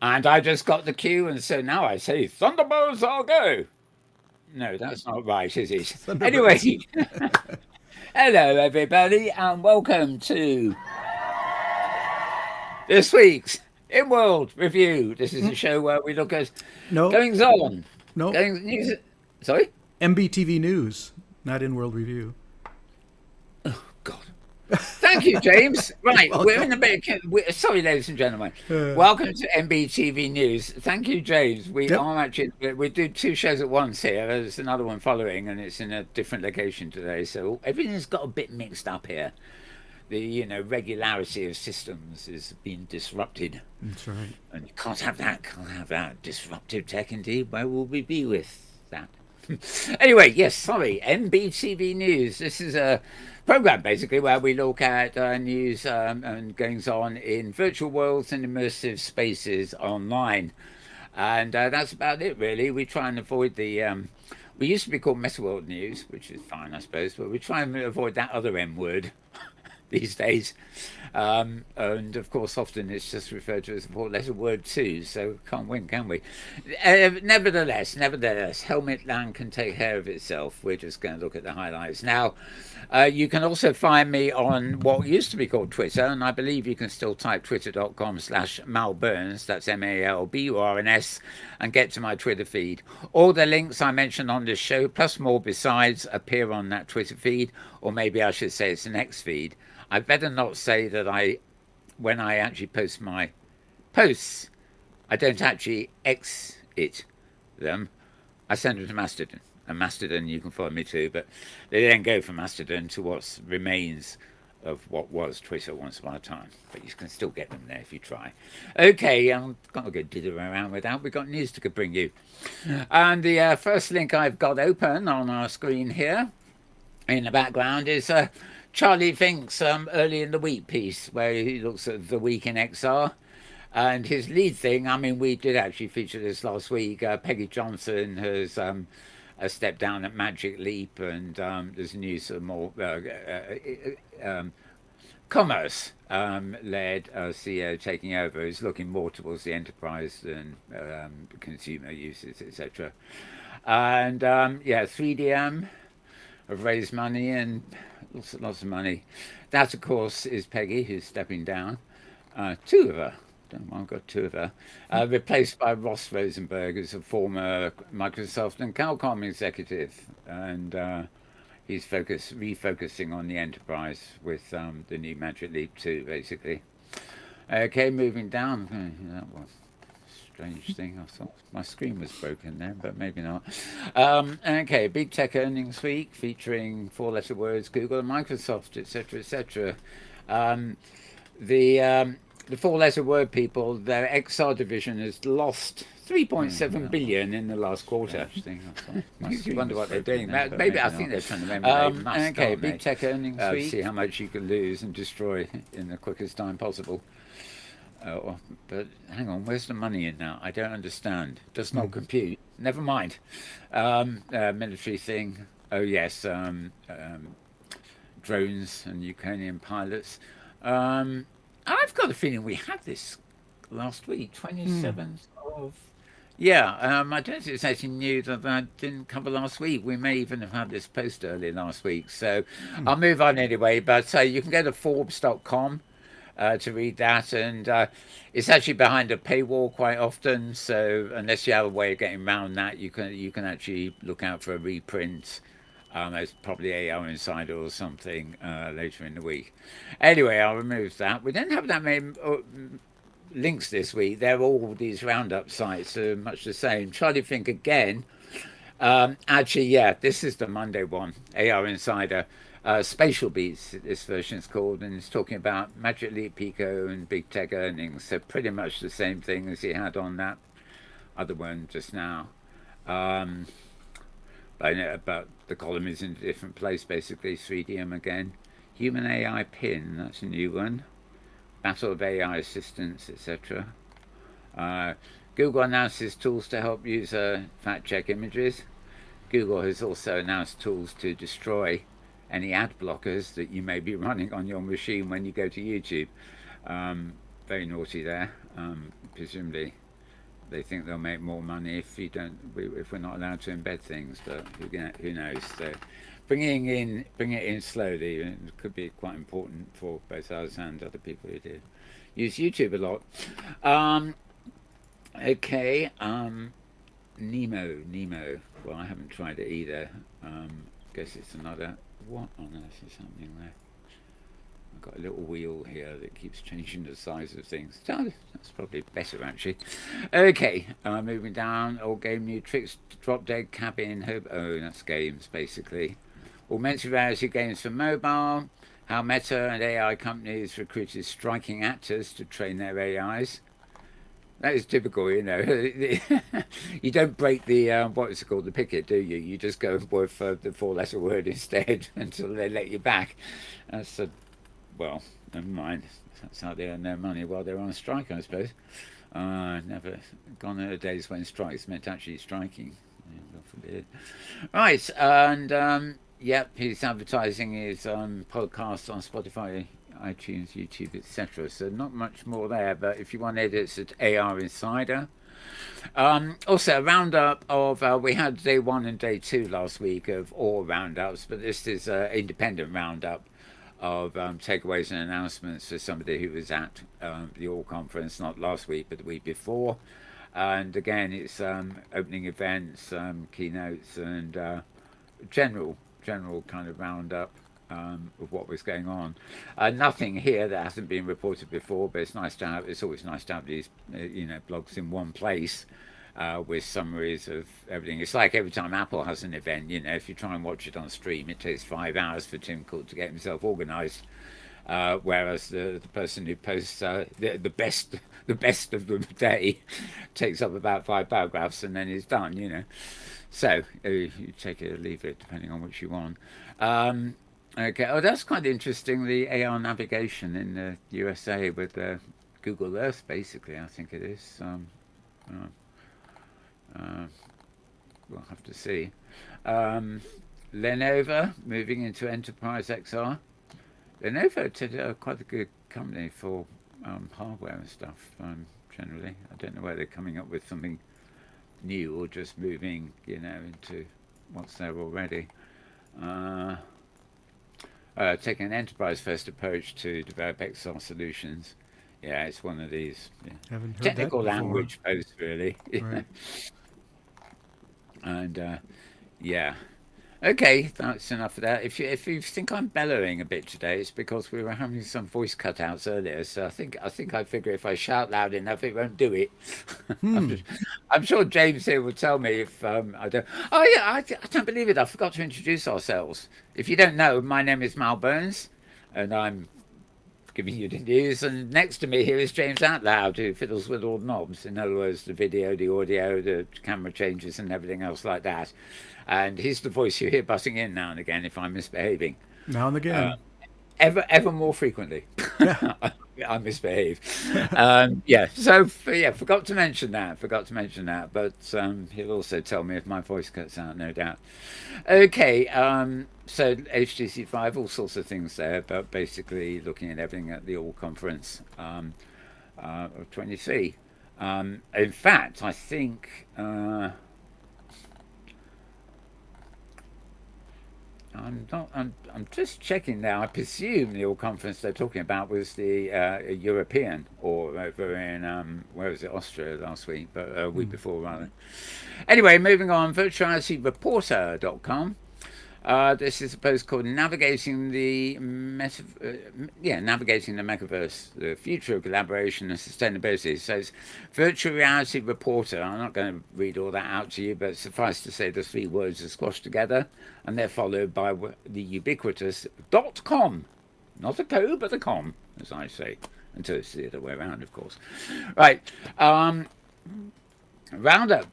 And I just got the cue, and so now I say, Thunderbirds, I'll go. No, that's not right, is it? Anyway, Thunderbirds. hello, everybody, and welcome to this week's In World Review. This is a show where we look at No, goings on, no. going news. Sorry? MBTV News, not in World Review. God. Thank you, James. You're Right, we're in welcome. a bit. Sorry, ladies and gentlemen. Uh, Welcome to MBTV News. Thank you, James. We yep. are actually we do two shows at once here. There's another one following, and it's in a different location today. So everything's got a bit mixed up here. The regularity of systems is being disrupted, That's right. and you can't have that. Can't have that disruptive tech. Indeed, where will we be with that? Anyway, yes, sorry, MBTV News. This is a program basically where we look at news and goings on in virtual worlds and immersive spaces online. And that's about it, really. We try and avoid the. We used to be called Meta World News, which is fine, I suppose, but we try and avoid that other M word these days. And of course, often it's just referred to as a four-letter word too, so can't win, can we? Nevertheless, Helmet Land can take care of itself. We're just going to look at the highlights now. You can also find me on what used to be called Twitter, and I believe you can still type twitter.com/Mal Burns, that's MALBURNS, and get to my Twitter feed. All the links I mentioned on this show, plus more besides, appear on that Twitter feed, or maybe I should say it's the next feed. I better not say that when I actually post my posts, I don't actually exit them. I send them to Mastodon. And Mastodon, you can follow me too, but they then go from Mastodon to what remains of what was Twitter once upon a time. But you can still get them there if you try. Okay, I'm going to go dither around with that. We've got news to bring you. And the first link I've got open on our screen here in the background is Charlie Fink's early in the week piece where he looks at the week in XR. And his lead thing, I mean, we did actually feature this last week. Peggy Johnson has a step down at Magic Leap, and there's news of more commerce led CEO taking over. Is looking more towards the enterprise than consumer uses, etc. And yeah, 3DM have raised money and lots of money. That, of course, is Peggy, who's stepping down. Two of her. Don't know why I've got two of her. Replaced by Ross Rosenberg, who's a former Microsoft and Qualcomm executive. And he's refocusing on the enterprise with the new Magic Leap 2, basically. Okay, moving down. That was strange thing. I thought my screen was broken there, but maybe not. Okay, big tech earnings week featuring four-letter words: Google and Microsoft, etc., etc. The four-letter word people, their XR division has lost 3.7 billion in the last quarter. Thing. You wonder what they're doing. Maybe I think they're trying to emulate. Okay, big tech earnings week. See how much you can lose and destroy in the quickest time possible. But hang on, where's the money in now? I don't understand. It does not compute. Never mind. Military thing. Oh yes, drones and Ukrainian pilots. I've got a feeling we had this last week, 27th of. Yeah, I don't think it's actually new that I didn't cover last week. We may even have had this post early last week. So I'll move on anyway. But you can go to Forbes.com to read that, and it's actually behind a paywall quite often. So unless you have a way of getting around that, you can actually look out for a reprint. It's probably AR Insider or something later in the week. Anyway, I'll remove that. We don't have that many links this week. They're all these roundup sites, much the same. Charlie Fink again. Actually, yeah, this is the Monday one. AR Insider. Spatial Beats, this version is called, and it's talking about Magic Leap Pico and big tech earnings. So pretty much the same thing as he had on that other one just now. But the column is in a different place, basically. 3DM again. Human AI Pin, that's a new one. Battle of AI Assistants, etc. Google announces tools to help user fact check images. Google has also announced tools to destroy any ad blockers that you may be running on your machine when you go to YouTube. Very naughty there, presumably they think they'll make more money if if we're not allowed to embed things. But who knows? So bringing it in slowly, it could be quite important for both us and other people who do use YouTube a lot. Okay. Nemo. Well, I haven't tried it either. Guess it's another. What on earth is happening there? I've got a little wheel here that keeps changing the size of things. Oh, that's probably better actually. Okay, moving down. All game new tricks. Drop dead cabin. Oh, that's games basically. Augmented reality games for mobile. How Meta and AI companies recruited striking actors to train their AIs. That is typical, you know. You don't break the what is it called, the picket, do you? You just go with the four-letter word instead until they let you back. That's well, never mind. That's how they earn their money while they're on strike, I suppose. Never gone are the days when strikes meant actually striking. God forbid. Right, and yep, he's advertising his podcast on Spotify, iTunes, YouTube, etc. So not much more there, but if you want edits at AR Insider. Also, a roundup of, we had day 1 and day 2 last week of all roundups, but this is an independent roundup of takeaways and announcements for somebody who was at the All Conference, not last week, but the week before. And again, it's opening events, keynotes, and general kind of roundup of what was going on. Nothing here that hasn't been reported before, but it's nice to have. It's always nice to have these, blogs in one place with summaries of everything. It's like every time Apple has an event, if you try and watch it on stream, it takes 5 hours for Tim Cook to get himself organised. Whereas the person who posts the best of the day takes up about 5 paragraphs and then it's done. So you take it or leave it depending on what you want. Okay. Oh, that's quite interesting. The AR navigation in the USA with Google Earth, basically, I think it is. We'll have to see. Lenovo moving into Enterprise XR. Lenovo quite a good company for hardware and stuff. Generally, I don't know whether they're coming up with something new or just moving, into what's there already. Taking an enterprise-first approach to develop XR solutions. Yeah, it's one of these technical language posts, really. Right. And yeah. Okay, that's enough of that. If you think I'm bellowing a bit today, it's because we were having some voice cutouts earlier. So I think I figure if I shout loud enough, it won't do it. I'm sure James here will tell me if I don't. Oh yeah, I can't believe it. I forgot to introduce ourselves. If you don't know, my name is Mal Burns, and I'm giving you the news. And next to me here is James Atloud, who fiddles with all the knobs. In other words, the video, the audio, the camera changes, and everything else like that. And he's the voice you hear butting in now and again if I'm misbehaving. Now and again. Ever more frequently. I misbehave. Forgot to mention that. But he'll also tell me if my voice cuts out, no doubt. Okay, so HTC 5, all sorts of things there, but basically looking at everything at the All Conference of 23. In fact, I think... I'm just checking now. I presume the All Conference they're talking about was the European, or over in where was it, Austria last week, but a week before rather. Anyway, moving on. Virtualityreporter.com. This is a post called "Navigating the Metaverse: The Future of Collaboration and Sustainability." So it's Virtual Reality Reporter. I'm not going to read all that out to you, but suffice to say the 3 words are squashed together, and they're followed by the ubiquitous .com, not a co, but a com, as I say, until it's the other way around, of course. Right. Roundup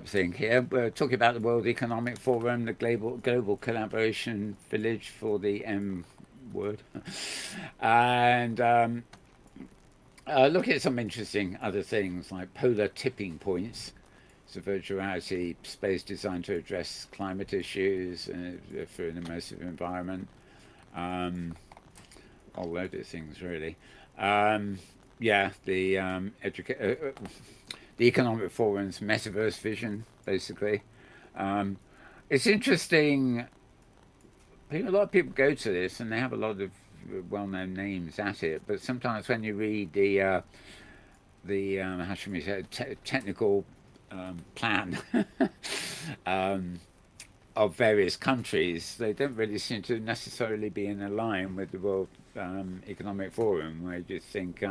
thing here. We're talking about the World Economic Forum, the global collaboration village for the M word, and look at some interesting other things like polar tipping points. So virtual reality space designed to address climate issues for an immersive environment. A load of things really. yeah, the Economic Forum's metaverse vision, basically. Um, it's interesting. A lot of people go to this, and they have a lot of well-known names at it. But sometimes when you read the how should we say technical plan um, of various countries, they don't really seem to necessarily be in line with the World Economic Forum. Where you just think,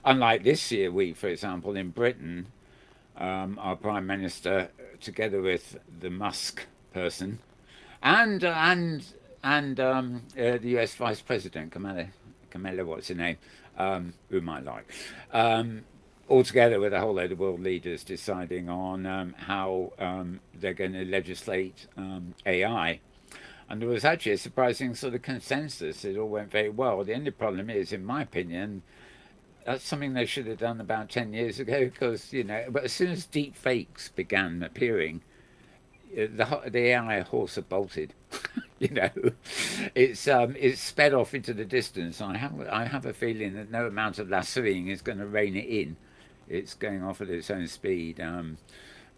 unlike this week, for example, in Britain, our Prime Minister, together with the Musk person, and the U.S. Vice President Kamala, what's her name, who might like, all together with a whole load of world leaders deciding on how they're going to legislate AI. And there was actually a surprising sort of consensus. It all went very well. The only problem is, in my opinion, that's something they should have done about 10 years ago because, but as soon as deep fakes began appearing, the AI horse had bolted. you know, it's sped off into the distance. I have a feeling that no amount of lassoing is going to rein it in. It's going off at its own speed.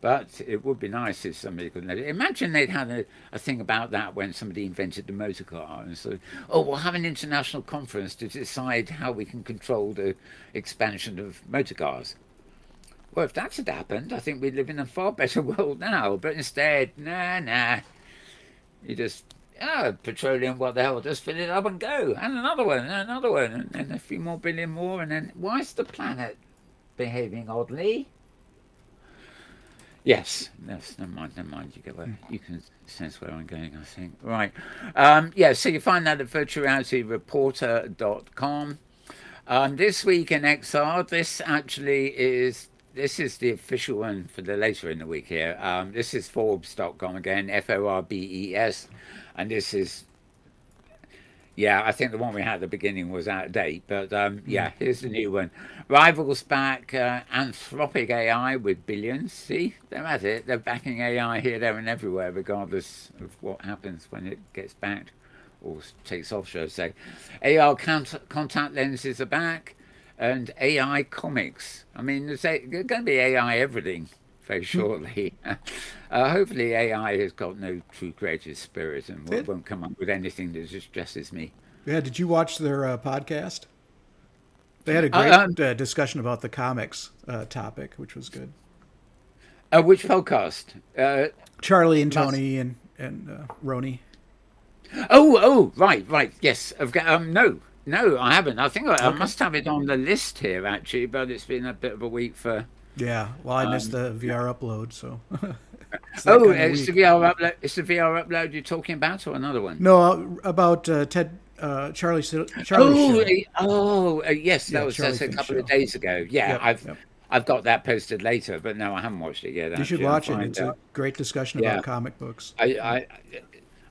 But it would be nice if somebody could let it. Imagine they'd had a thing about that when somebody invented the motor car. And so, we'll have an international conference to decide how we can control the expansion of motor cars. Well, if that had happened, I think we'd live in a far better world now. But instead, nah. You just, petroleum, what the hell, just fill it up and go. And another one, and another one, and a few more billion more. And then, why is the planet behaving oddly? Yes, never mind. You can sense where I'm going, I think. Right. So you find that at virtualityreporter.com. This week in XR, this is the official one for the later in the week here. This is Forbes.com again, Forbes, and this is, I think the one we had at the beginning was out of date, but here's the new one. Rivals back Anthropic AI with billions. See, they're at it. They're backing AI here, there, and everywhere, regardless of what happens when it gets backed or takes off, shall I say. AR contact lenses are back, and AI comics. I mean, there's going to be AI everything very shortly. Hopefully AI has got no true creative spirit and won't come up with anything that just dresses me. Yeah, did you watch their podcast? They had a great discussion about the comics topic, which was good. Which podcast? Charlie and Tony and Roni. Right. Yes. No, I haven't. I think I must have it on the list here, actually, but it's been a bit of a week for... Yeah, well, I missed the VR upload, so... it's the VR upload. It's the VR upload you're talking about, or another one? No, about Charlie's show. Yes, that's a couple of days ago. Yeah, I've got that posted later, but no, I haven't watched it yet. You should watch it. It's a great discussion about comic books.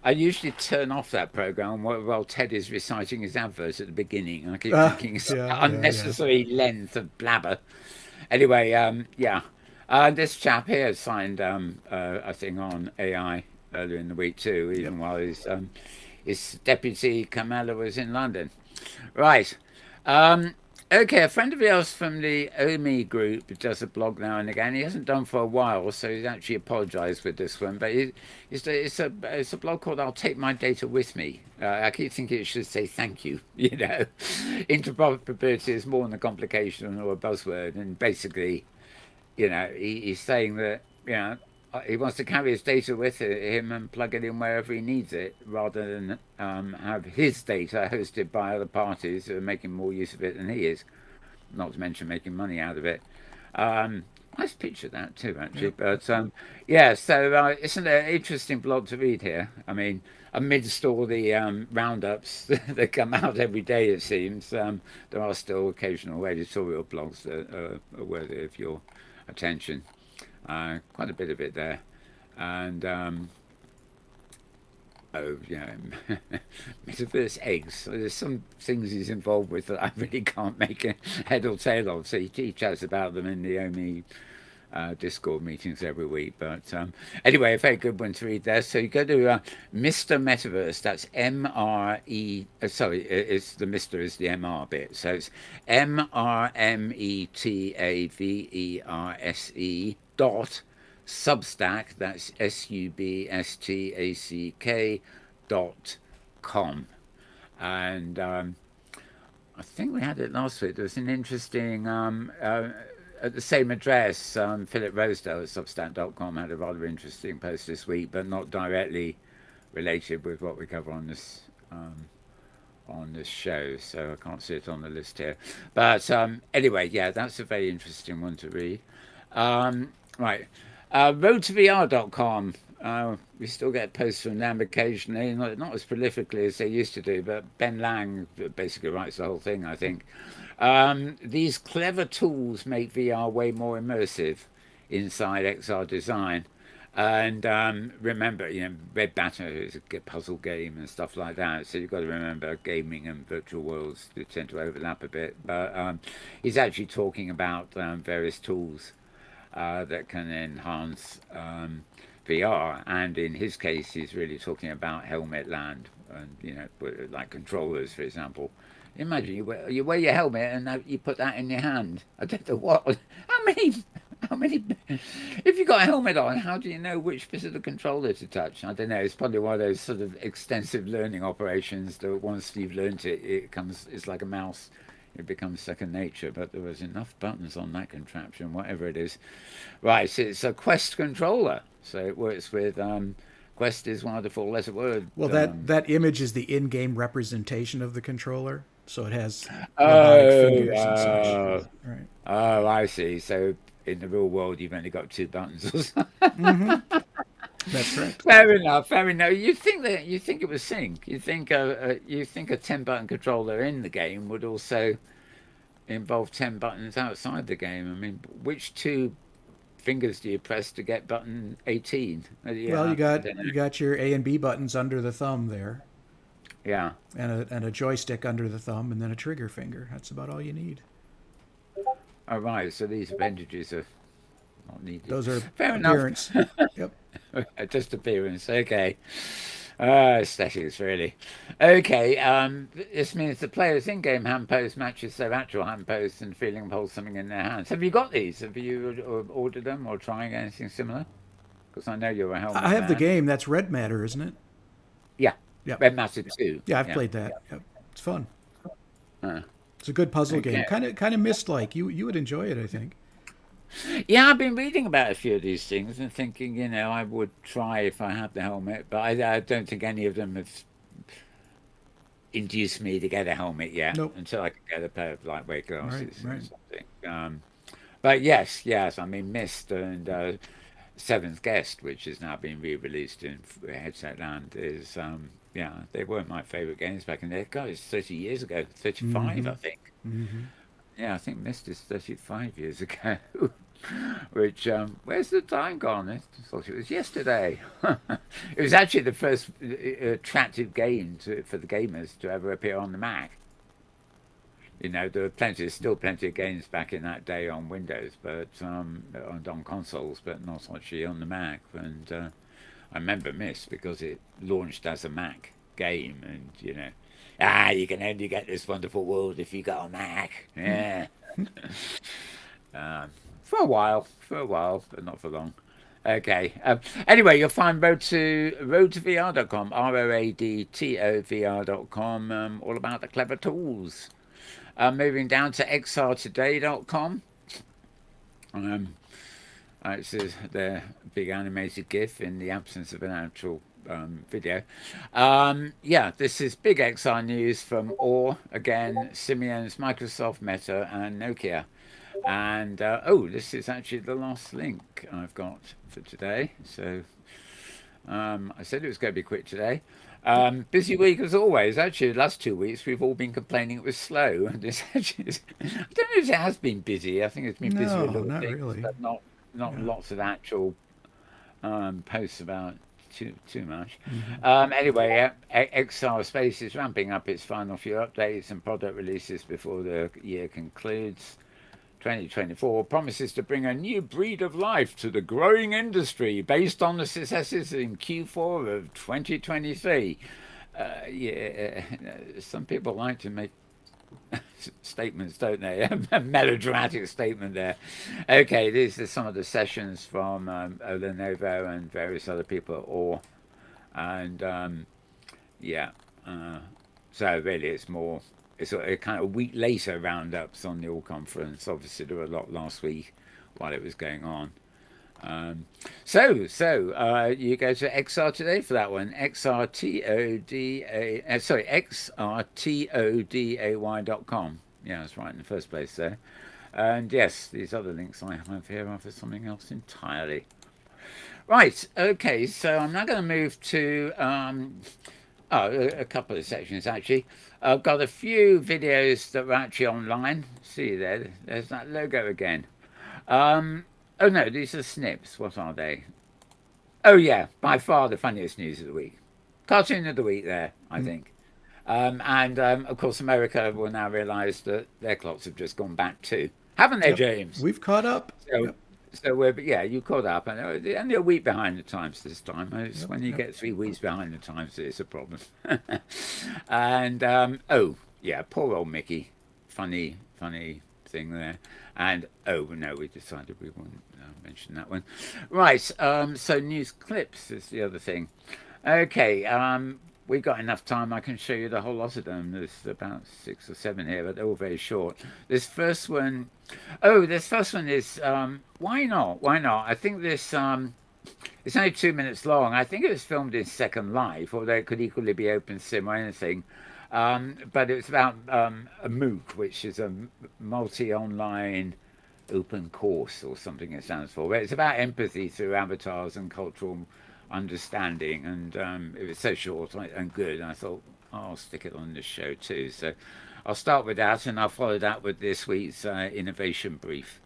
I usually turn off that program while Ted is reciting his adverts at the beginning. I keep thinking it's unnecessary length of blabber. Anyway, this chap here signed a thing on AI earlier in the week too, even while his deputy Kamala was in London. Right. Okay, a friend of yours from the OMI group does a blog now and again. He hasn't done for a while, so he's actually apologised with this one. But it's a blog called "I'll Take My Data With Me." I keep thinking it should say "thank you." Interoperability is more than a complication or a buzzword, and basically, he's saying that he wants to carry his data with him and plug it in wherever he needs it, rather than have his data hosted by other parties who are making more use of it than he is, not to mention making money out of it. Nice picture of that too, actually. Yeah. But so it's an interesting blog to read here. I mean, amidst all the roundups that come out every day, it seems, there are still occasional editorial blogs that are worthy of your attention. Quite a bit of it there, and metaverse eggs. So there's some things he's involved with that I really can't make a head or tail of. So he chats about them in the OMI Discord meetings every week. But anyway, a very good one to read there. So you go to Mr. Metaverse. That's MRE. Sorry, it's the Mr. is the MR bit. So it's MRMETAVERSE dot Substack. That's SUBSTACK.com. And I think we had it last week. There was an interesting, at the same address, Philip Rosedale at Substack.com had a rather interesting post this week, but not directly related with what we cover on this show. So I can't see it on the list here. But anyway, yeah, that's a very interesting one to read. Right. Road2VR.com. We still get posts from them occasionally, not as prolifically as they used to do, but Ben Lang basically writes the whole thing, I think. These clever tools make VR way more immersive inside XR design. And remember, Red Batter is a puzzle game and stuff like that. So you've got to remember gaming and virtual worlds do tend to overlap a bit. But he's actually talking about various tools that can enhance VR, and in his case, he's really talking about helmet land, and like controllers, for example. Imagine you wear your helmet and you put that in your hand. I don't know what. How many? If you've got a helmet on, how do you know which bit of the controller to touch? I don't know. It's probably one of those sort of extensive learning operations that once you've learned it, it's like a mouse. It becomes second nature, but there was enough buttons on that contraption, whatever it is. Right, so it's a Quest controller. So it works with, Quest is one of the 4-letter words. Well, that image is the in-game representation of the controller, so it has robotic fingers and such. Right. Oh, I see. So in the real world, you've only got 2 buttons or something. Mm-hmm. That's right. Fair enough. You think it was sync. You think a 10-button controller in the game would also involve 10 buttons outside the game. I mean, which 2 fingers do you press to get button 18? Well, you got your A and B buttons under the thumb there. Yeah. And a joystick under the thumb, and then a trigger finger. That's about all you need. All right. So these appendages are not needed. Those are fair appearance. Yep. Just appearance. Okay. Aesthetics, really. Okay. This means the player's in-game hand pose matches their actual hand pose and feeling holds something in their hands. Have you got these? Have you ordered them or trying anything similar? Because I know you're a helmet I have man. the game. That's Red Matter, isn't it? Yeah. Yep. Red Matter 2. Yeah, I've played that. Yep. It's fun. Uh, It's a good puzzle game. Kind of Myst-like. You would enjoy it, I think. Yeah, I've been reading about a few of these things and thinking, I would try if I had the helmet, but I don't think any of them have induced me to get a helmet yet. Nope. Until I can get a pair of lightweight glasses Right. or something. But yes, I mean, Myst and Seventh Guest, which has now been re-released in Headset Land, is they weren't my favourite games back in the day. God, it's 30 years ago, 35, I think. Mm-hmm. Yeah, I think Myst is 35 years ago. Which, where's the time gone? I thought it was yesterday. It was actually the first attractive game for the gamers to ever appear on the Mac. There were still plenty of games back in that day on Windows, but on consoles, but not actually on the Mac. And I remember Myst because it launched as a Mac game, and you can only get this wonderful world if you got a Mac. Yeah. For a while, but not for long. Okay. Anyway, you'll find road2vr.com, roadtovr.com, all about the clever tools. Moving down to xrtoday.com. This is the big animated GIF in the absence of an actual video. This is big XR news from OR, again, Simeon's, Microsoft, Meta, and Nokia. And this is actually the last link I've got for today. So I said it was going to be quick today. Busy week as always. Actually, the last 2 weeks we've all been complaining it was slow, and I don't know if it has been busy. I think it's been busy with little things, really. but not lots of actual posts about too much. Mm-hmm. Anyway, XR Space is ramping up its final few updates and product releases before the year concludes. 2024 promises to bring a new breed of life to the growing industry based on the successes in Q4 of 2023. Yeah, some people like to make statements, don't they? A melodramatic statement there. Okay, these are some of the sessions from Lenovo and various other people, yeah. So really, it's a kind of week later roundups on the All Conference. Obviously, there were a lot last week while it was going on. So you go to XR today for that one. xrtoday.com. Yeah, that's right in the first place there. And yes, these other links I have here are for something else entirely. Right, okay, so I'm now going to move to a couple of sections actually. I've got a few videos that were actually online. See there's that logo again. Oh no, these are snips. What are they? Oh yeah, by far the funniest news of the week. Cartoon of the week there, I think. Of course America will now realise that their clocks have just gone back too. Haven't they, James? We've caught up. So you caught up, and only a week behind the times this time. It's when you get 3 weeks behind the times that it's a problem. And oh yeah, poor old Mickey, funny thing there. And oh no, we decided we wouldn't mention that one. Right. So news clips is the other thing. Okay. We've got enough time. I can show you the whole lot of them. There's about 6 or 7 here, but they're all very short. This first one is why not? I think this it's only 2 minutes long. I think it was filmed in Second Life, although it could equally be Open Sim or anything. But it's about a MOOC, which is a multi-online open course or something it stands for. But it's about empathy through avatars and cultural understanding, and it was so short and good, and I thought, I'll stick it on this show too. So I'll start with that, and I'll follow that with this week's innovation brief.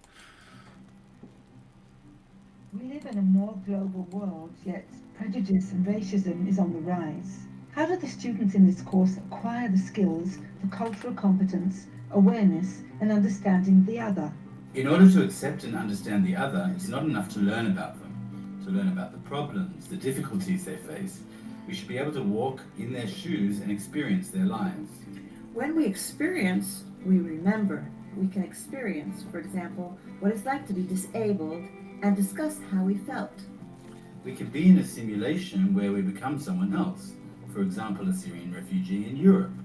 We live in a more global world, yet prejudice and racism is on the rise. How do the students in this course acquire the skills for cultural competence, awareness, and understanding the other? In order to accept and understand the other, it's not enough to learn about them. To learn about the problems, the difficulties they face, we should be able to walk in their shoes and experience their lives. When we experience, we remember. We can experience, for example, what it's like to be disabled and discuss how we felt. We can be in a simulation where we become someone else, for example, a Syrian refugee in Europe,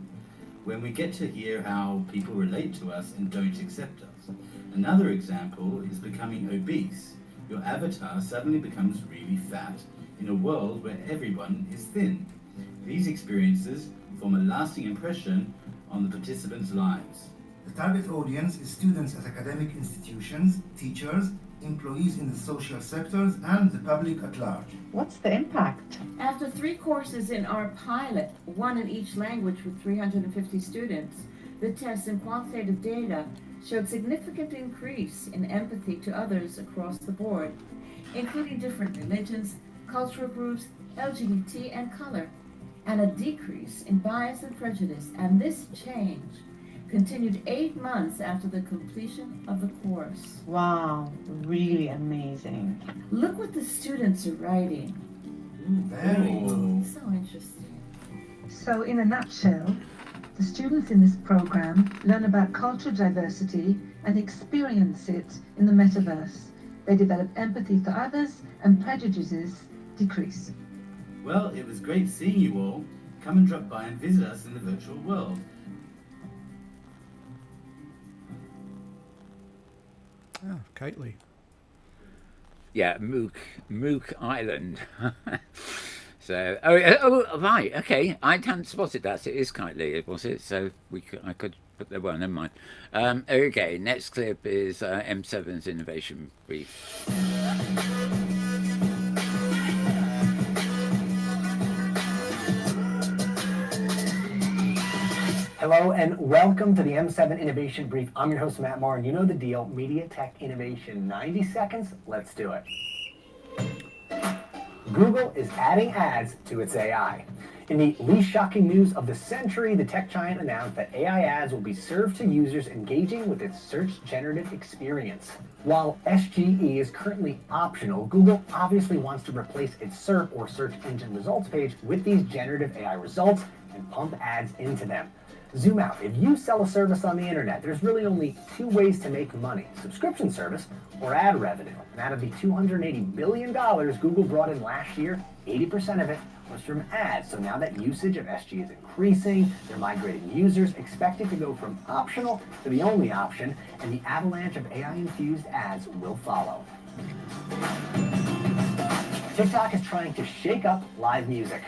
when we get to hear how people relate to us and don't accept us. Another example is becoming obese. Your avatar suddenly becomes really fat in a world where everyone is thin. These experiences form a lasting impression on the participants' lives. The target audience is students at academic institutions, teachers, employees in the social sectors, and the public at large. What's the impact? After 3 courses in our pilot, 1 in each language with 350 students, the tests and quantitative data showed significant increase in empathy to others across the board, including different religions, cultural groups, LGBT, and color, and a decrease in bias and prejudice. And this change continued 8 months after the completion of the course. Wow, really amazing. Look what the students are writing. Very So interesting. So in a nutshell, the students in this program learn about cultural diversity and experience it in the metaverse. They develop empathy for others and prejudices decrease. Well, it was great seeing you all. Come and drop by and visit us in the virtual world. Oh, Kitely. Yeah, MOOC Island. So, oh, right, okay. I hadn't spotted that. It is Kitely, was it? So I could put the well, never mind. Okay, next clip is M7's innovation brief. Hello and welcome to the M7 Innovation Brief. I'm your host, Matt Marr, and you know the deal, media tech innovation. 90 seconds, let's do it. Google is adding ads to its AI. In the least shocking news of the century, the tech giant announced that AI ads will be served to users engaging with its search generative experience. While SGE is currently optional, Google obviously wants to replace its SERP or search engine results page with these generative AI results and pump ads into them. Zoom out. If you sell a service on the internet, there's really only two ways to make money: subscription service or ad revenue. And out of the $280 billion Google brought in last year, 80% of it was from ads. So now that usage of SG is increasing, they're migrating users, expected to go from optional to the only option, and the avalanche of AI-infused ads will follow. TikTok is trying to shake up live music.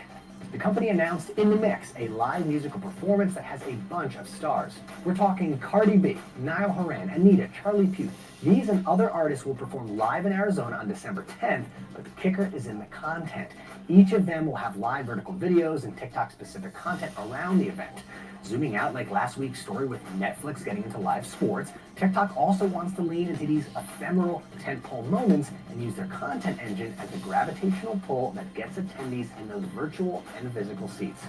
The company announced In the Mix, a live musical performance that has a bunch of stars. We're talking Cardi B, Niall Horan, Anita, Charlie Puth. These and other artists will perform live in Arizona on December 10th, but the kicker is in the content. Each of them will have live vertical videos and TikTok-specific content around the event. Zooming out like last week's story with Netflix getting into live sports, TikTok also wants to lean into these ephemeral tentpole moments and use their content engine as the gravitational pull that gets attendees in those virtual and physical seats.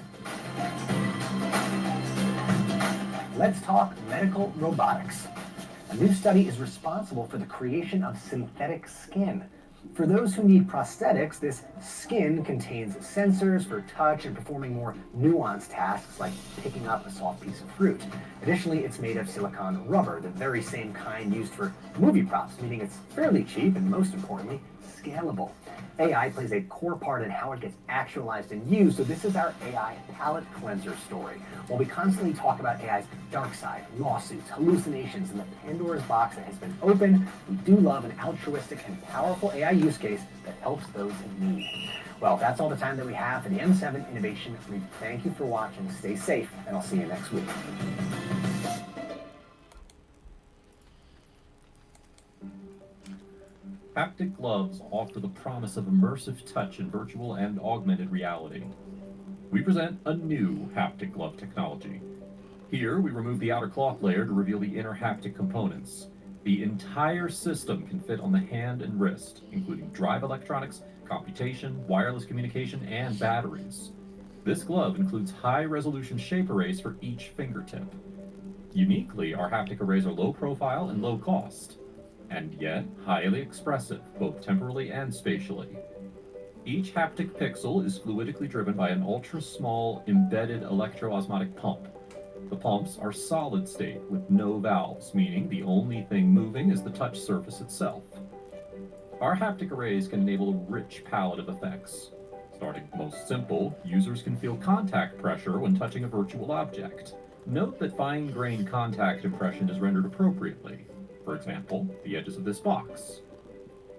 Let's talk medical robotics. A new study is responsible for the creation of synthetic skin. For those who need prosthetics, this skin contains sensors for touch and performing more nuanced tasks like picking up a soft piece of fruit. Additionally, it's made of silicone rubber, the very same kind used for movie props, meaning it's fairly cheap and, most importantly, scalable. AI plays a core part in how it gets actualized and used, so this is our AI palate cleanser story. While we constantly talk about AI's dark side, lawsuits, hallucinations, and the Pandora's box that has been opened, we do love an altruistic and powerful AI use case that helps those in need. Well, that's all the time that we have for the M7 Innovation Brief. Thank you for watching. Stay safe, and I'll see you next week. Haptic gloves offer the promise of immersive touch in virtual and augmented reality. We present a new haptic glove technology. Here, we remove the outer cloth layer to reveal the inner haptic components. The entire system can fit on the hand and wrist, including drive electronics, computation, wireless communication, and batteries. This glove includes high-resolution shape arrays for each fingertip. Uniquely, our haptic arrays are low profile and low cost, and yet highly expressive, both temporally and spatially. Each haptic pixel is fluidically driven by an ultra-small embedded electro-osmotic pump. The pumps are solid state with no valves, meaning the only thing moving is the touch surface itself. Our haptic arrays can enable a rich palette of effects. Starting most simple, users can feel contact pressure when touching a virtual object. Note that fine-grained contact impression is rendered appropriately. For example, the edges of this box.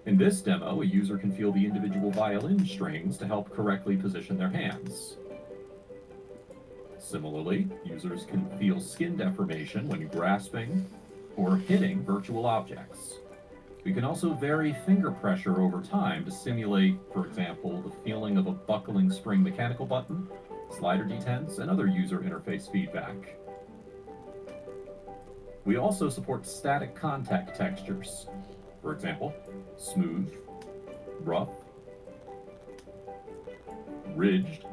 In this demo, a user can feel the individual violin strings to help correctly position their hands. Similarly, users can feel skin deformation when grasping or hitting virtual objects. We can also vary finger pressure over time to simulate, for example, the feeling of a buckling spring mechanical button, slider detents, and other user interface feedback. We also support static contact textures. For example, smooth, rough, ridged,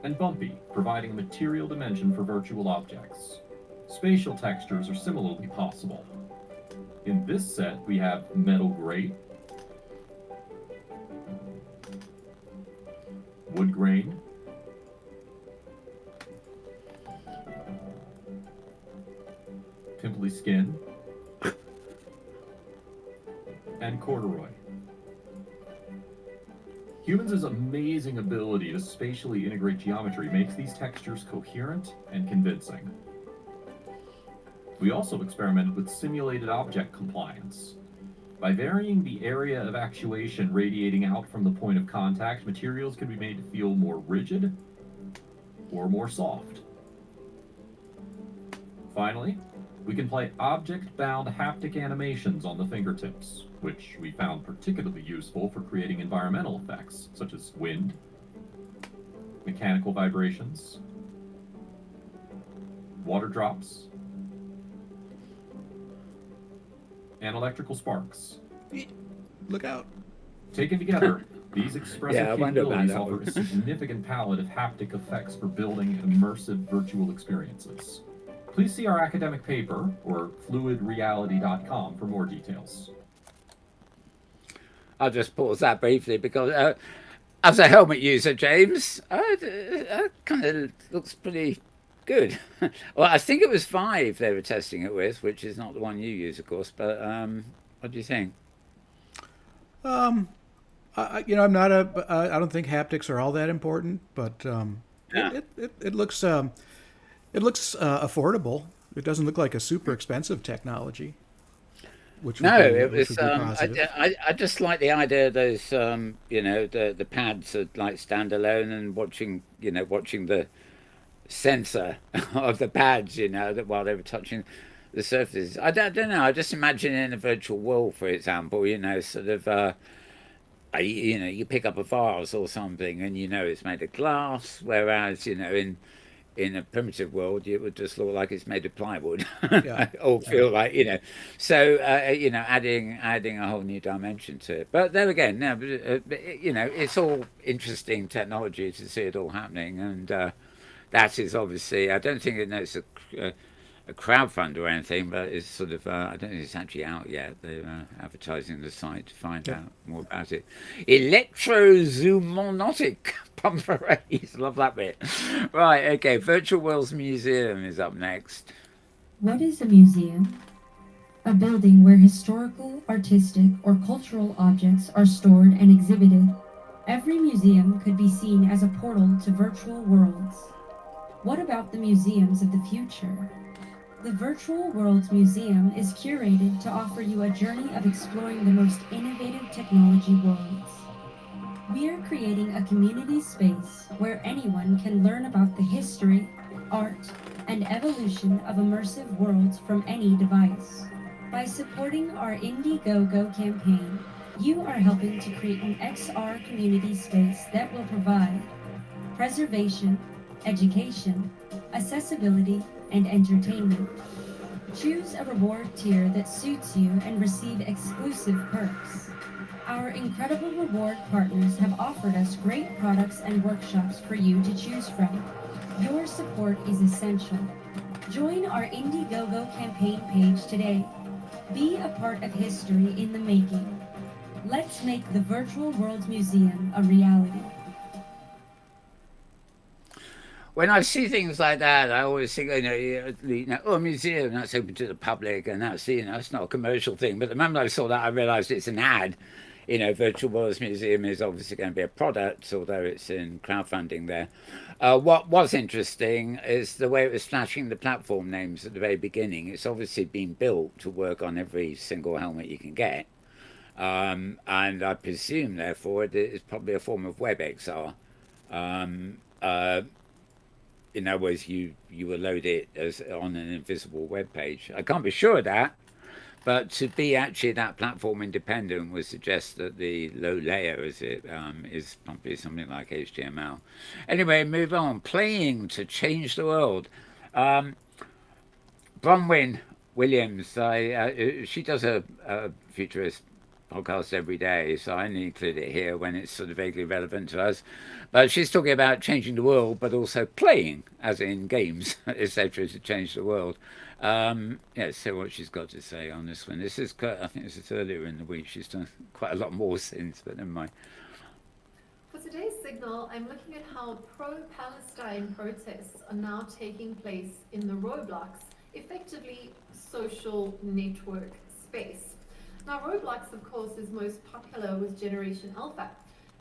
and bumpy, providing a material dimension for virtual objects. Spatial textures are similarly possible. In this set, we have metal grate, wood grain, pimply skin, and corduroy. Humans' amazing ability to spatially integrate geometry makes these textures coherent and convincing. We also experimented with simulated object compliance. By varying the area of actuation radiating out from the point of contact, materials can be made to feel more rigid or more soft. Finally, we can play object-bound haptic animations on the fingertips, which we found particularly useful for creating environmental effects, such as wind, mechanical vibrations, water drops, and electrical sparks. Look out. Taken together, These Yeah, expressive I wonder about capabilities that offer one. a significant palette of haptic effects for building immersive virtual experiences. Please see our academic paper or fluidreality.com for more details. I'll just pause that briefly because as a helmet user, James, kind of looks pretty good. Well, I think it was 5 they were testing it with, which is not the one you use, of course. But what do you think? I'm not a. I don't think haptics are all that important, but Yeah. it looks affordable. It doesn't look like a super expensive technology, No, it which was. would be positive. I just like the idea of those. The pads are like standalone and watching the sensor of the pads. That while they were touching the surfaces. I don't know. I just imagine in a virtual world, for example. Sort of. You pick up a vase or something, and it's made of glass. Whereas in a primitive world, it would just look like it's made of plywood, Yeah, or yeah. feel like. So adding a whole new dimension to it. But there again, no, it's all interesting technology to see it all happening, and that is obviously. I don't think it's a crowdfund or anything, but it's sort of. I don't think it's actually out yet. They're advertising the site to find Yep. out more about it. Electrozoomonotic pump arrays. Love that bit. Right. Okay. Virtual Worlds Museum is up next. What is a museum? A building where historical, artistic, or cultural objects are stored and exhibited. Every museum could be seen as a portal to virtual worlds. What about the museums of the future? The Virtual Worlds Museum is curated to offer you a journey of exploring the most innovative technology worlds. We are creating a community space where anyone can learn about the history, art, and evolution of immersive worlds from any device. By supporting our Indiegogo campaign, you are helping to create an XR community space that will provide preservation, education, accessibility, and entertainment. Choose a reward tier that suits you and receive exclusive perks. Our incredible reward partners have offered us great products and workshops for you to choose from. Your support is essential. Join our Indiegogo campaign page today. Be a part of history in the making. Let's make the Virtual Worlds Museum a reality. When I see things like that, I always think, a museum that's open to the public, and that's it's not a commercial thing. But the moment I saw that, I realised it's an ad. Virtual Worlds Museum is obviously going to be a product, although it's in crowdfunding there. What was interesting is the way it was flashing the platform names at the very beginning. It's obviously been built to work on every single helmet you can get. And I presume, therefore, it is probably a form of WebXR. In other words, you will load it as on an invisible web page. I can't be sure of that, but to be actually that platform independent would suggest that the low layer is probably something like HTML. Anyway, move on. Playing to change the world. Bronwyn Williams, she does a futurist podcast every day, so I only include it here when it's sort of vaguely relevant to us. But she's talking about changing the world, but also playing, as in games, etc., to change the world. So what she's got to say on this one. This is, I think this is earlier in the week. She's done quite a lot more since, but never mind. For today's signal, I'm looking at how pro-Palestine protests are now taking place in the Roblox, effectively social network space. Now, Roblox, of course, is most popular with Generation Alpha.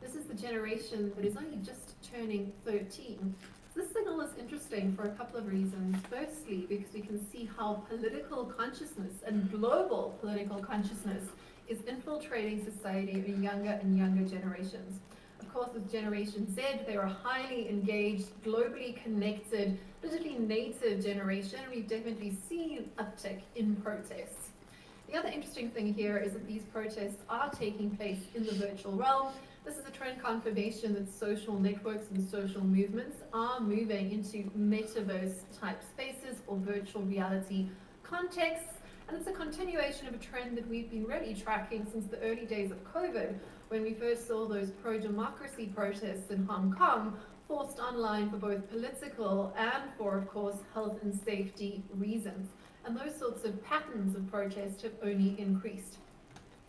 This is the generation that is only just turning 13. This signal is interesting for a couple of reasons. Firstly, because we can see how political consciousness and global political consciousness is infiltrating society in younger and younger generations. Of course, with Generation Z, they are a highly engaged, globally connected, digitally native generation. We've definitely seen uptick in protests. The other interesting thing here is that these protests are taking place in the virtual realm. This is a trend confirmation that social networks and social movements are moving into metaverse type spaces or virtual reality contexts. And it's a continuation of a trend that we've been really tracking since the early days of COVID, when we first saw those pro-democracy protests in Hong Kong, forced online for both political and for, of course, health and safety reasons. And those sorts of patterns of protest have only increased.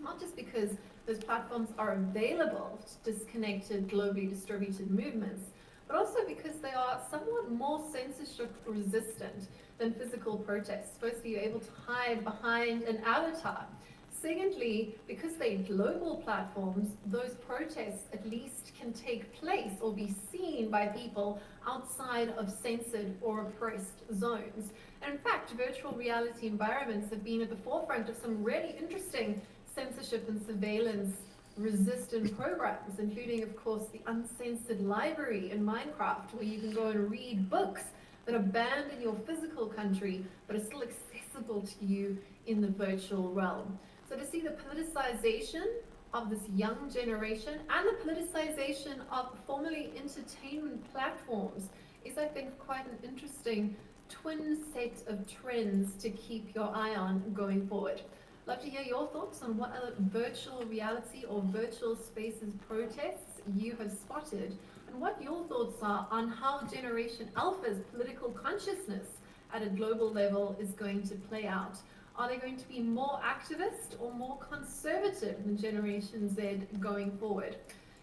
Not just because those platforms are available to disconnected, globally distributed movements, but also because they are somewhat more censorship resistant than physical protests. Firstly, you're able to hide behind an avatar. Secondly, because they're global platforms, those protests at least can take place or be seen by people outside of censored or oppressed zones. And in fact, virtual reality environments have been at the forefront of some really interesting censorship and surveillance resistant programs, including, of course, the uncensored library in Minecraft, where you can go and read books that are banned in your physical country, but are still accessible to you in the virtual realm. So to see the politicization of this young generation and the politicization of formerly entertainment platforms is, I think, quite an interesting twin set of trends to keep your eye on going forward. Love to hear your thoughts on what other virtual reality or virtual spaces protests you have spotted, and what your thoughts are on how Generation Alpha's political consciousness at a global level is going to play out. Are they going to be more activist or more conservative than Generation Z going forward?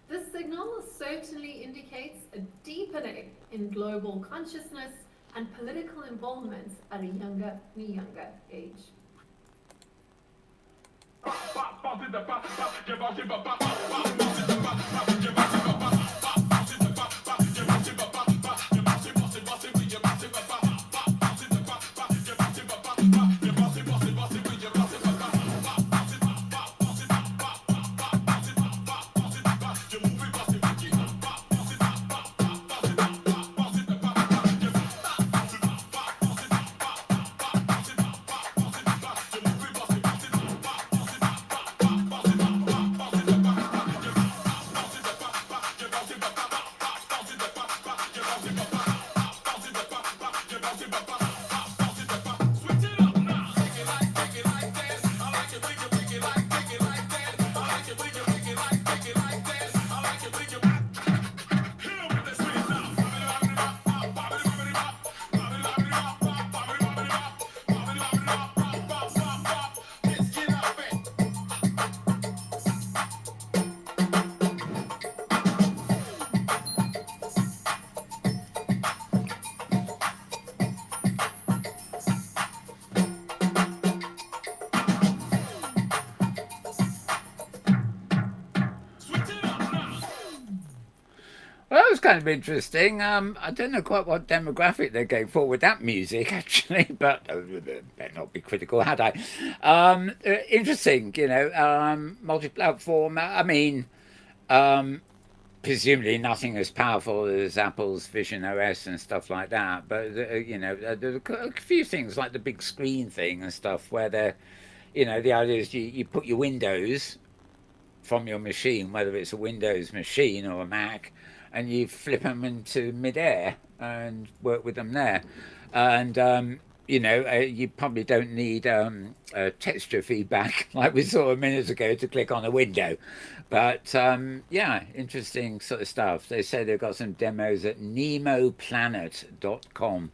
This signal certainly indicates a deepening in global consciousness and political involvement at a younger age. Well, that was kind of interesting. I don't know quite what demographic they're going for with that music, actually, but better not be critical, had I? Interesting, multi-platform. I mean, presumably nothing as powerful as Apple's Vision OS and stuff like that. But, there are a few things like the big screen thing and stuff where the idea is you put your Windows from your machine, whether it's a Windows machine or a Mac, and you flip them into midair and work with them there. And, you probably don't need texture feedback like we saw a minute ago to click on a window. But, interesting sort of stuff. They say they've got some demos at nemoplanet.com.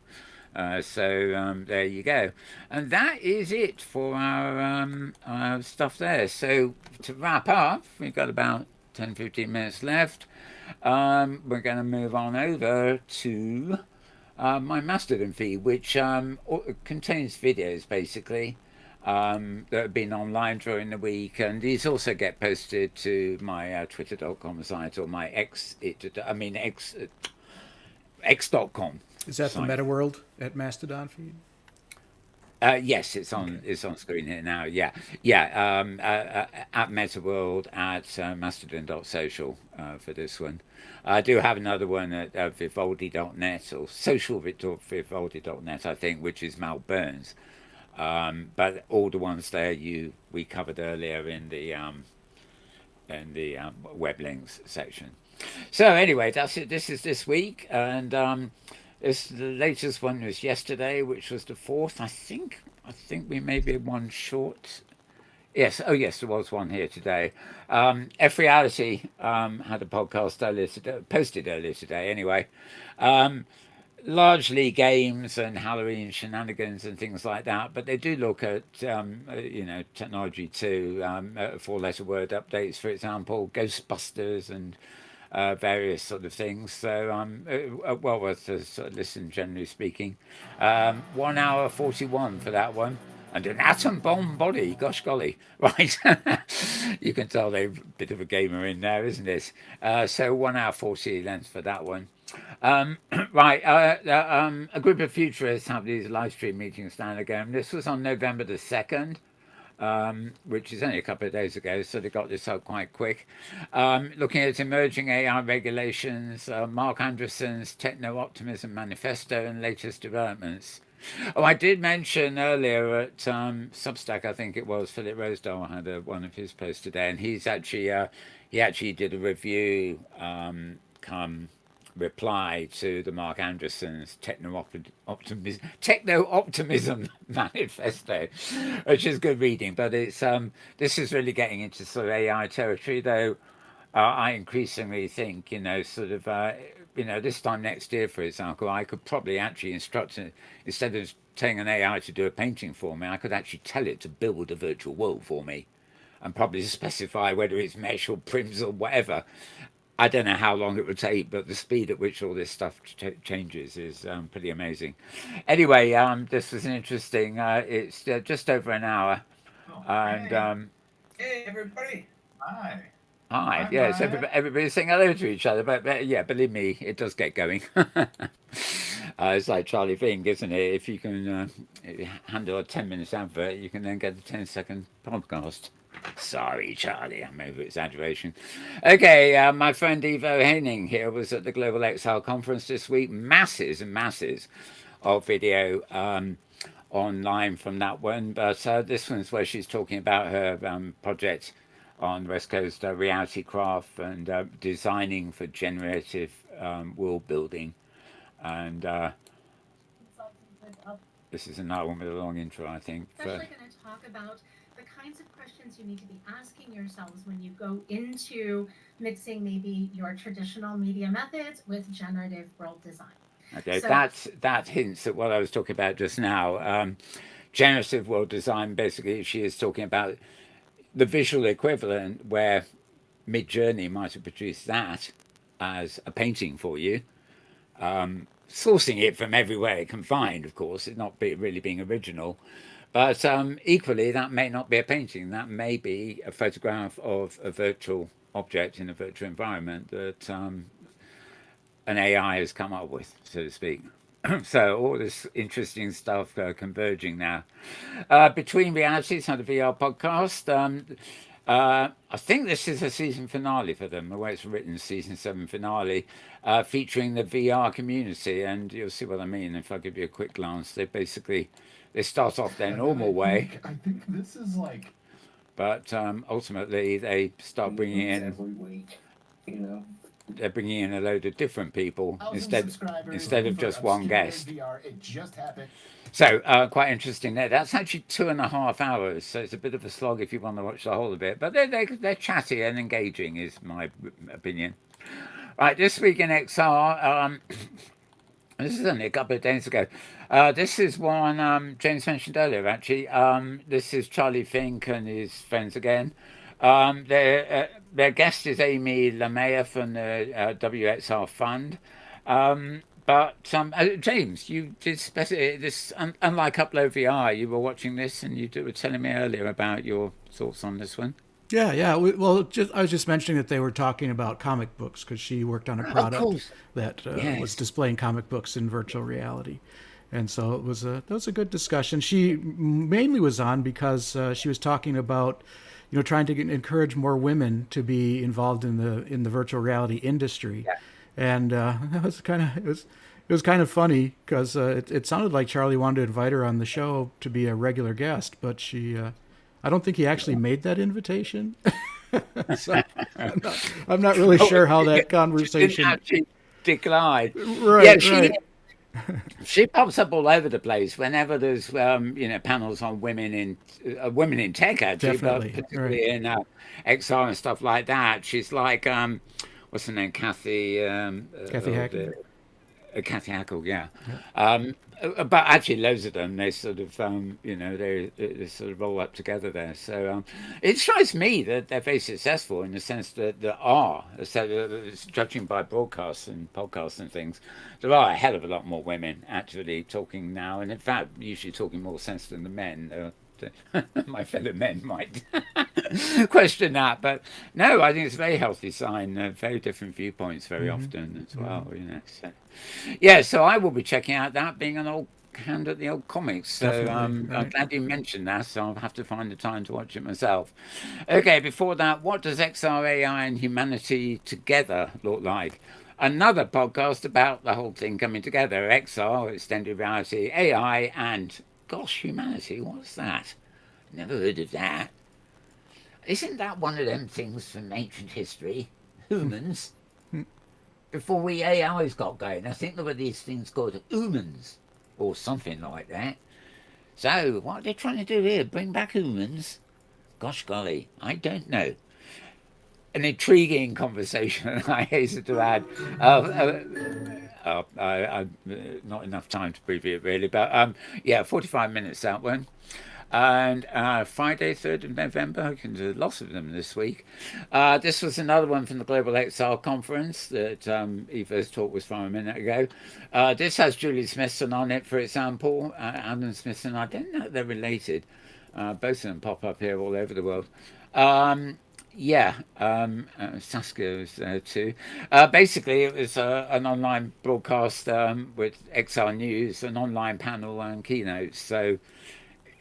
So there you go. And that is it for our stuff there. So to wrap up, we've got about 10-15 minutes left. We're going to move on over to my Mastodon feed, which contains videos basically that have been online during the week, and these also get posted to my twitter.com site or my x.com. Is that site. the MetaWorld at Mastodon feed? Yes, it's on. Okay. It's on screen here now. Yeah. At MetaWorld at Mastodon.social for this one. I do have another one at Vivaldi.net or socialvivaldi.net, I think, which is Mal Burns. But all the ones there we covered earlier in the web links section. So anyway, that's it. This is this week, and the latest one was yesterday, which was the 4th. I think I think we may be one short. Yes. Oh, yes, there was one here today. F Reality had a podcast earlier today, posted earlier today. Anyway, um, largely games and Halloween shenanigans and things like that, but they do look at technology too. Four-letter word updates, for example, Ghostbusters and various sort of things. So well worth to sort of listen, generally speaking. 1 hour 41 for that one. And an atom bomb body, gosh golly, right? You can tell they're a bit of a gamer in there, isn't it? So 1 hour 40 length for that one. Right, a group of futurists have these live stream meetings now and again. This was on November the 2nd, which is only a couple of days ago, so they got this out quite quick. Looking at emerging AI regulations, Mark Anderson's Techno-Optimism Manifesto and latest developments. Oh, I did mention earlier at Substack, I think it was, Philip Rosedale had one of his posts today, and he actually did a review reply to the Mark Anderson's Techno-Optimism Manifesto, which is good reading. But it's this is really getting into sort of AI territory, though. I increasingly think, this time next year, for example, I could probably actually instruct it, instead of telling an AI to do a painting for me, I could actually tell it to build a virtual world for me and probably specify whether it's mesh or prims or whatever. I don't know how long it would take, but the speed at which all this stuff changes is pretty amazing. Anyway, this was an interesting, it's just over an hour. And hey, everybody. Hi. Hi. Yes, everybody's saying hello to each other, but yeah, believe me, it does get going. It's like Charlie Fink, isn't it? If you can handle a 10-minute advert, you can then get a 10-second podcast. Sorry, Charlie, I'm over exaggeration. Okay, my friend Ivo Henning here was at the Global Exile Conference this week. Masses and masses of video online from that one. But this one's where she's talking about her project on the West Coast, Reality Craft, and designing for generative world building. And this is another one with a long intro, I think. Especially going to talk about the kinds of questions you need to be asking yourselves when you go into mixing maybe your traditional media methods with generative world design. Okay, so that hints at what I was talking about just now. Generative world design, basically, she is talking about the visual equivalent where Midjourney might have produced that as a painting for you, sourcing it from everywhere it can find, of course, it not really being original. But equally, that may not be a painting. That may be a photograph of a virtual object in a virtual environment that an AI has come up with, so to speak. So all this interesting stuff converging now. Between Realities had a VR podcast. I think this is a season finale for them, the way it's written, season 7 finale, featuring the VR community. And you'll see what I mean if I give you a quick glance. They start off their normal way. I think this is like. But ultimately, they start bringing in. Every week, They're bringing in a load of different people instead of just one guest. VR, it just happened. So quite interesting there. That's actually 2.5 hours, so it's a bit of a slog if you want to watch the whole of it. But they're chatty and engaging, is my opinion. Right, this week in XR, this is only a couple of days ago. This is one James mentioned earlier, actually. This is Charlie Fink and his friends again. Their guest is Amy Lamea from the WXR Fund. But James, you did this, unlike Upload VR, you were watching this and you were telling me earlier about your thoughts on this one. Yeah. I was just mentioning that they were talking about comic books because she worked on a product that was displaying comic books in virtual reality. And so that was a good discussion. She mainly was on because she was talking about trying to encourage more women to be involved in the virtual reality industry. Yeah. And it was kind of funny because it sounded like Charlie wanted to invite her on the show to be a regular guest, but I don't think he actually made that invitation. So I'm not really sure how that conversation didn't actually decline. Right. Yeah, She pops up all over the place whenever there's panels on women in tech, actually, Definitely, but particularly in XR and stuff like that. She's like what's her name, Kathy Hackett. Kathy Hackle, yeah. But actually, loads of them, they sort of, they sort of roll up together there. So it strikes me that they're very successful in the sense that there are, so, judging by broadcasts and podcasts and things, there are a hell of a lot more women actually talking now, and in fact, usually talking more sense than the men. My fellow men might question that, but no, I think it's a very healthy sign. Very different viewpoints very often as well. So. Yeah, so I will be checking out that, being an old hand at the old comics. So I'm glad you mentioned that. So I'll have to find the time to watch it myself. Okay, before that, what does XR, AI, and humanity together look like? Another podcast about the whole thing coming together: XR, extended reality, AI, and gosh, humanity. What's that? Never heard of that. Isn't that one of them things from ancient history? Humans. Before we AIs got going, I think there were these things called humans or something like that. So what are they trying to do here? Bring back humans? Gosh golly, I don't know. An intriguing conversation, I hasten to add. Not enough time to preview it really, but 45 minutes that one. And Friday, 3rd of November, I can do lots of them this week. This was another one from the Global XR Conference that Eva's talk was from a minute ago. This has Julie Smithson on it, for example. Adam Smithson, I don't know if they're related. Both of them pop up here all over the world. Saskia was there too. Basically, it was an online broadcast with XR News, an online panel and keynotes. So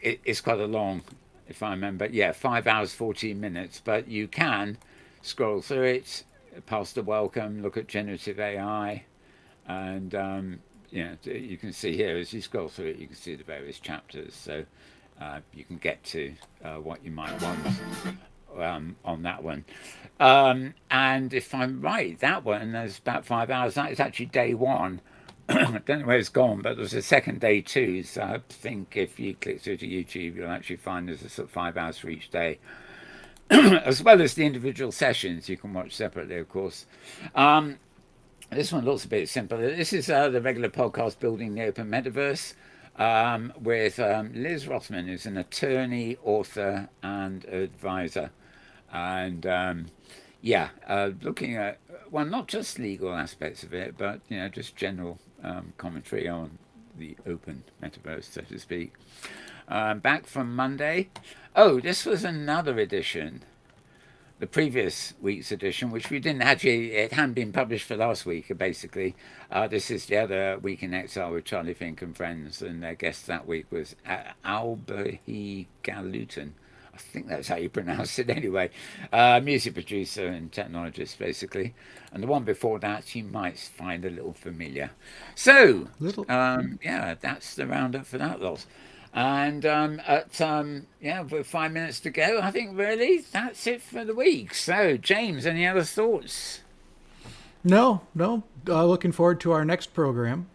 it's quite a long, if I remember. 5 hours, 14 minutes. But you can scroll through it, past the welcome, look at generative AI. And, you can see here, as you scroll through it, you can see the various chapters. So you can get to what you might want on that one. And if I'm right, that one, there's about 5 hours. That is actually day one. I don't know where it's gone, but there's a second day too. So I think if you click through to YouTube, you'll actually find there's a sort of 5 hours for each day, as well as the individual sessions you can watch separately, of course. This one looks a bit simpler. This is the regular podcast, Building the Open Metaverse, with Liz Rothman, who's an attorney, author, and advisor. And looking at, well, not just legal aspects of it, but, just general commentary on the open metaverse, so to speak. Back from Monday. Oh, this was another edition, the previous week's edition, which we didn't actually, it hadn't been published for last week, basically. This is the other Week in XR with Charlie Fink and friends, and their guest that week was Alberhi Galutin. I think that's how you pronounce it anyway. Music producer and technologist, basically. And the one before that you might find a little familiar. So, that's the roundup for that lot. And with 5 minutes to go, I think really that's it for the week. So, James, any other thoughts? No. Looking forward to our next program.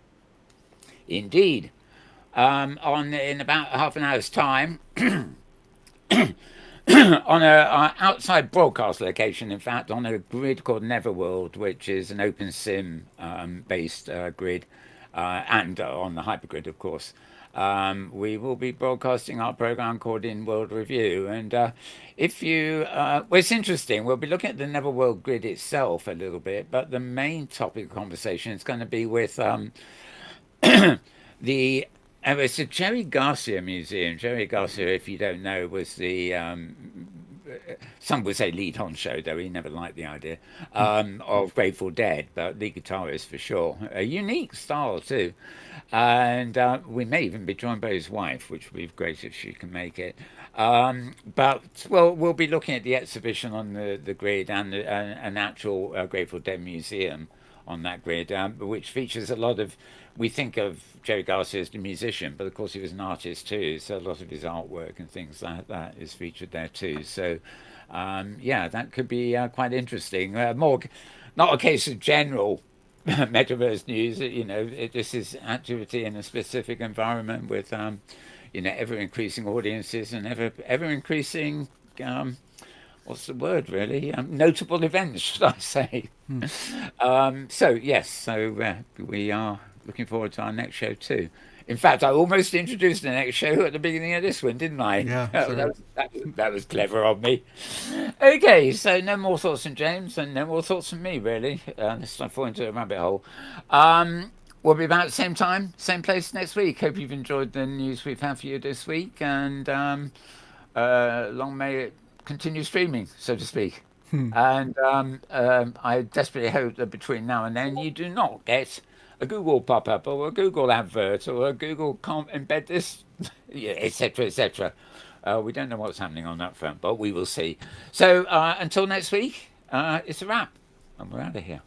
Indeed. In about half an hour's time, on a outside broadcast location, in fact, on a grid called Neverworld, which is an open sim based grid, and on the hypergrid, of course. We will be broadcasting our program called In World Review, and if you it's interesting, we'll be looking at the Neverworld grid itself a little bit, but the main topic of conversation is going to be with it's a Jerry Garcia museum. Jerry Garcia, if you don't know, was the some would say lead honcho, though he never liked the idea, of Grateful Dead, but lead guitarist for sure. A unique style too. And we may even be joined by his wife, which would be great if she can make it. We'll be looking at the exhibition on the grid and an actual Grateful Dead museum on that grid, which features a lot of, we think of Jerry Garcia as the musician, but of course he was an artist too, so a lot of his artwork and things like that is featured there too. So that could be quite interesting. More not a case of general metaverse news. This is activity in a specific environment with, ever increasing audiences and ever increasing, what's the word really? Notable events, should I say? So we are looking forward to our next show too. In fact, I almost introduced the next show at the beginning of this one, didn't I? Yeah, sure. that was clever of me. Okay, so no more thoughts from James and no more thoughts from me, really. Let's not fall into a rabbit hole. We'll be back at the same time, same place next week. Hope you've enjoyed the news we've had for you this week, and long may it continue streaming, so to speak. And I desperately hope that between now and then you do not get a Google pop-up or a Google advert or a Google can't embed this, etc., etc. We don't know what's happening on that front, but we will see. So until next week, it's a wrap, and we're out of here.